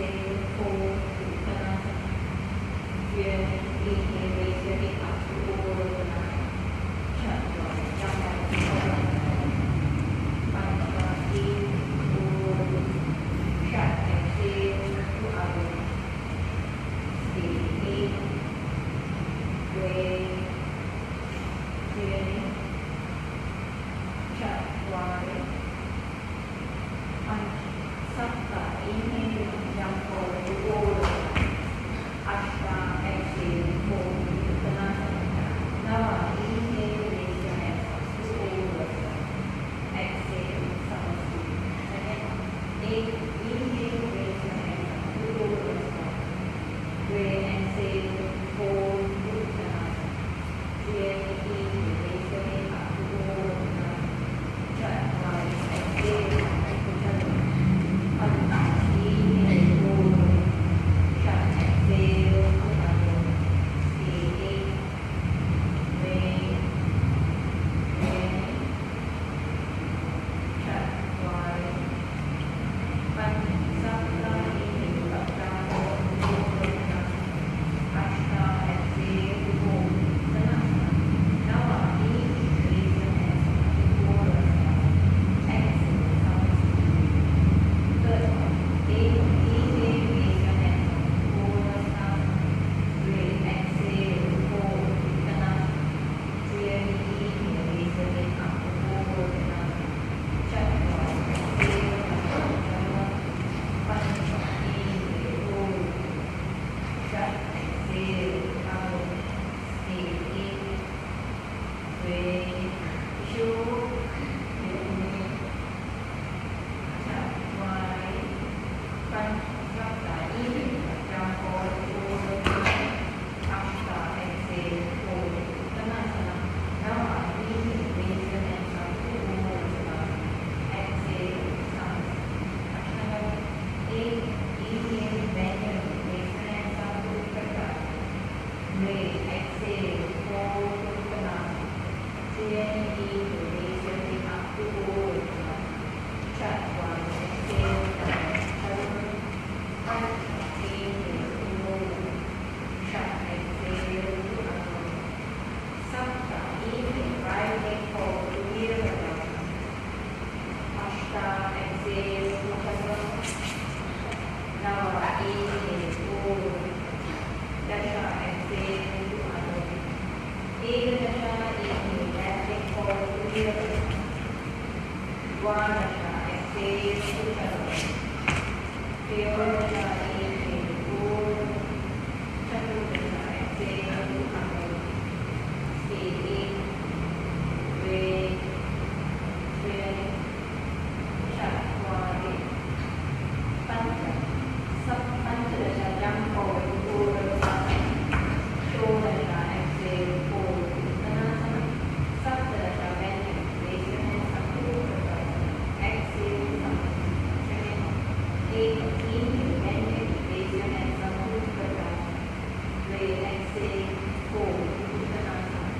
exhale, fold, Uttanasana. Inhale, raise your hip up to Uttanasana. Chaturanga, jump back to Uttanasana. Pancha, in, hold, shut, exhale to out. Stay in, breathe, in, shut, wide. Pancha, sapta, inhale, jump forward to Uttanasana. Ashta, exhale, hold, Uttanasana. Nava, inhale, raise your hands up to Uttanasana. Exhale, Samasthi. Second, inhale, raise your hands up to Uttanasana. Breathe, exhale, hold, Uttanasana. Breathe, inhale, raise your hands up to Uttanasana. Shut, wide, exhale, Uttanasana. Pancha, inhale, hold. Shut, exhale, Uttanasana. Stay in, breathe, shut, wide. Pancha, sapta, inhale, sapta, hold, Uttanasana. Ashta, exhale, hold, Uttanasana. Nava, inhale, raise your hands up to Uttanasana. Exhale, Samasthi. Third one, inhale, raise your hands up to Uttanasana. Breathe, exhale, hold, Uttanasana. Clearly, inhale, raise your leg up to Uttanasana. Chaturanga, exhale, Chaturanga. Pancha, inhale, hold. Shut, exhale, out. Stay in, breathe, show, shut, wide. Pancha, sapta, inhale, jump forward to Uttanasana. Ashta, exhale, hold, Uttanasana. Nava, inhale, raise your hands up to Uttanasana. Exhale, Samasthi. Ashtanga, inhale, bend your knee, raise your hands up to Uttanasana. Breathe, exhale, hold, Uttanasana. Clearly, inhale, raise your hip up to Uttanasana. Shut, wide, exhale, Chaturanga. Pancha, inhale, hold. Shut, exhale, Uttanasana. Sapta, inhale, right leg forward to Virabhadrasana. Ashta, exhale, Uttanasana. Nava, inhale, hold. Dasha, exhale, Uttanasana. Ekadasha, inhale, left leg forward to Virabhadrasana. Dvadasha, exhale, Uttanasana. Triyodasha, inhale, hold. Chaturdasha, exhale, Uttanasana. Stay in, breathe, shut, wide. Pancha, Panchadasha, jump forward to Uttanasana. Shodasha, exhale, hold, Uttanasana. Saptadasha, bend your knee, raise your hands up to Uttanasana. Exhale, Samasthi. Second, inhale, bend your knee, raise your hands up to Uttanasana. Breathe, exhale, hold, Uttanasana.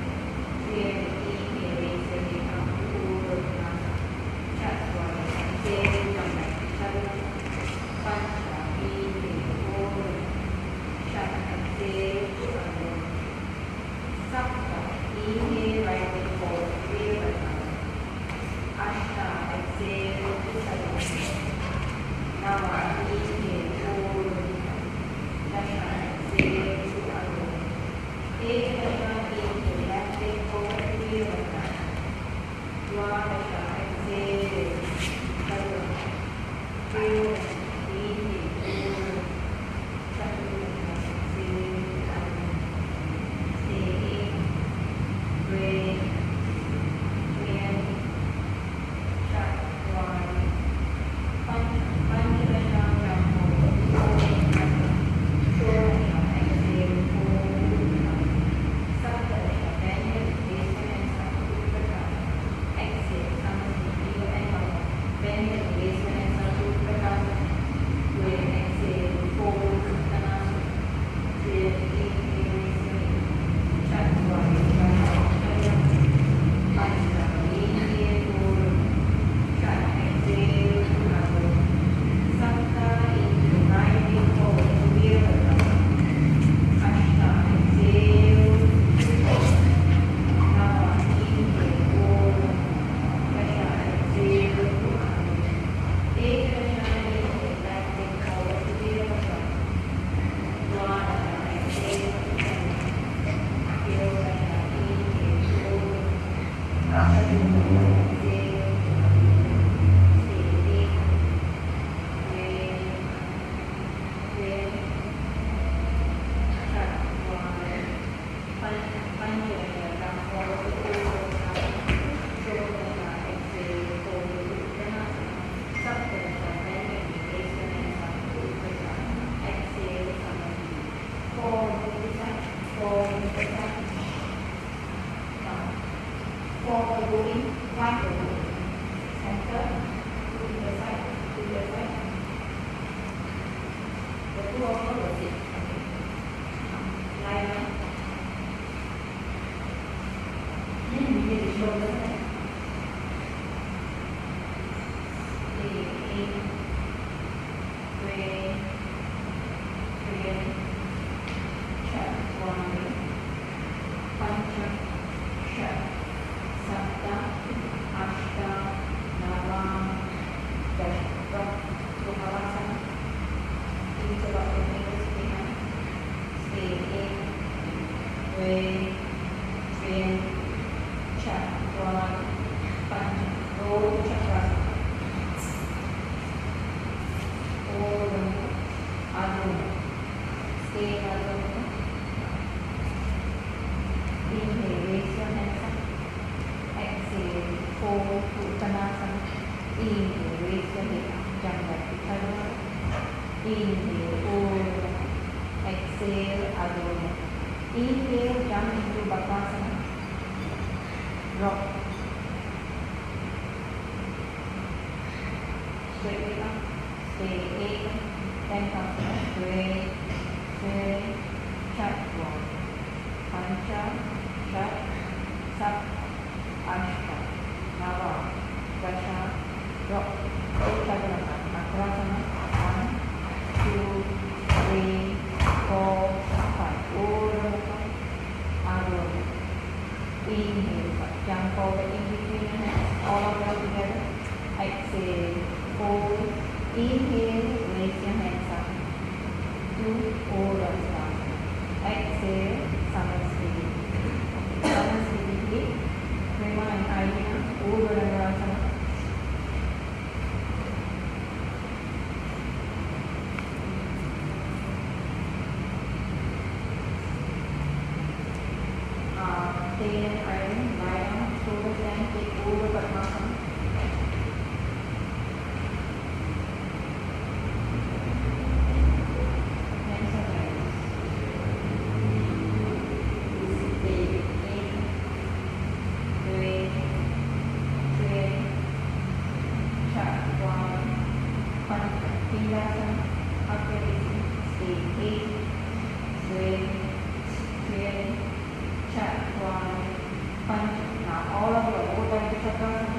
Clear, inhale, raise your hip two over the 6. Line up. You need to show the neck. In, way, check, one, punch, check, sapta, ashta, navam, dashta, Suhavasana. Think about your fingers behind. Stay in, way, check, one, punch, roll, chakrasana. Stay in Adho. Inhale, raise your hands up. Exhale, fold to Uttanasana. Inhale, raise your head up. Jump back to Chaturanga. Inhale, over. Exhale, Adho. Inhale, jump into Bakasana. Rock. Straight it up. Stay 8, 10 counts. Straight, chat, one. Pancha, chat, sap, ashta, nava, dasha, rock. Chaturanga. Akrasana. 1, 2, 3, 4, 5. Over. Adho. Inhale. Jump forward in between your hands. All of them together. Exhale. Fold. Inhale, raise your hands up. 2, over start. Exhale, Samasthiti. Samasthiti, Prema and Aina, over Anurasana. Stay and Aina, lie down, shoulders and take over Padmasana. Now all of you are over into Chakrasana.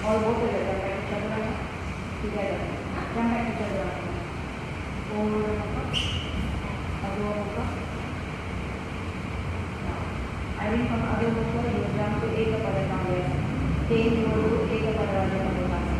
All both together, jump back to Chaturanga. Together. Jump back to Chaturanga. Over Adho Mukha. I think from Adho Mukha you jump to Ekapada Kamayasana. Take you to Ekapada Rajapakasana.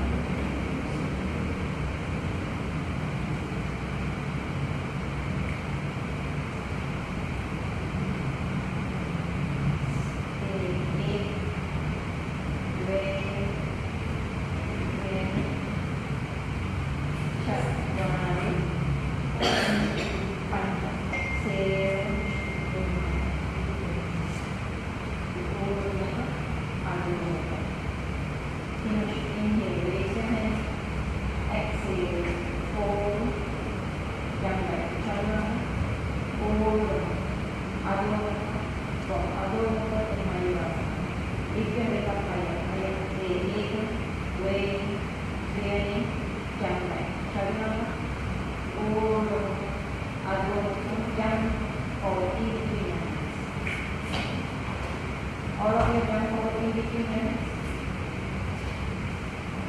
All of you jump forward in between hands.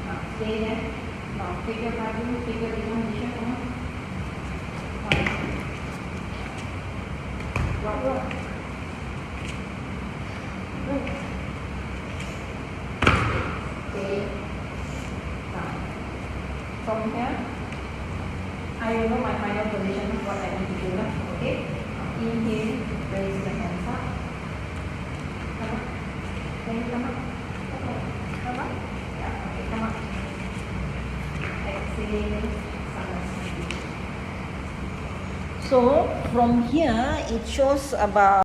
Now stay there. Now take your body, take your different position. Come on. Rock. Good. Stay. Now from here, I will know my final position, what I need to do now. Okay? Inhale, raise the hands up. Come on. Can you come up? Okay. Come on. Yeah, okay, come on. Exhale, Samasthiti. So from here it shows about